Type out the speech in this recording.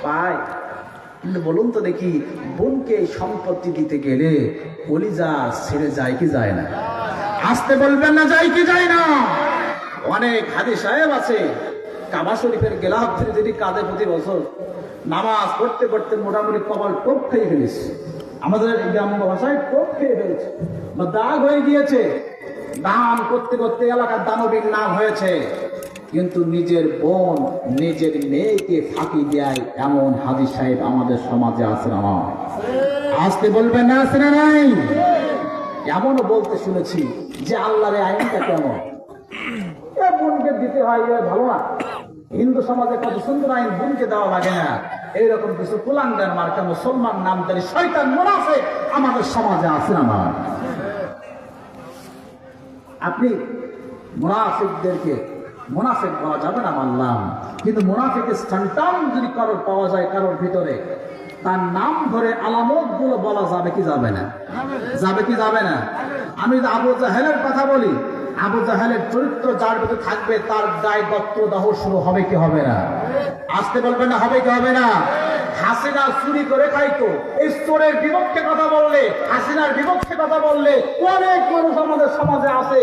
পায়। কিন্তু বলুন তো দেখি, বোনকে সম্পত্তি দিতে গেলে কলিজা ছেড়ে যায় কি যায় না? আসতে বলবেন না, যায় কি যায় না? অনেক হাদি সাহেব আছে, কাবা শরীফের গেলাফ ধরে যদি কাঁধে প্রতি বছর নামাজ পড়তে পড়তে মোটামুটি কপাল টোপ খেয়ে ফেলেছে, আমাদের গ্রাম্য ভাষায় টোপ খেয়ে ফেলেছে বা দাগ হয়ে গিয়েছে, দান করতে করতে এলাকার দানবীর নাম হয়েছে, কিন্তু নিজের বোন নিজের মেয়েকে ফাঁকি দেয় এমন হাজি সাহেব আমাদের সমাজে আছে না? আসতে বলবেন না, আছে না নাই? এমনও বলতে শুনেছি যে আল্লাহর আইনটা কেমন, বোনকে দিতে হয়, ভালো না? হিন্দু সমাজে কত সুন্দর আইন, বোনকে দেওয়া লাগে না। এইরকম কিছু কুলাঙ্গার মার্কা মুসলমান নামধারী শয়তান মুনাফিক আমাদের সমাজে আছে না? আপনি মুনাফিকদেরকে মুনাফিক বলা যাবে না মানলাম, কিন্তু মুনাফিকের সন্তান যদি কারোর পাওয়া যায় কারোর ভিতরে, তার নাম ধরে আলামত গুলো বলা যাবে কি যাবে না? যাবে কি যাবে না? আমি যদি আবু জাহেলের কথা বলি, আবু জাহেলের চরিত্র যার ভিতরে থাকবে তার গায়ে রক্তদাহ শুরু হবে কি হবে না? আসতে বলবেন না, হবে কি হবে না? হাসিনা চুরি করে খাইতো, এই চোরের বিপক্ষে কথা বললে, হাসিনার বিপক্ষে কথা বললে অনেক মানুষ আমাদের সমাজে আছে।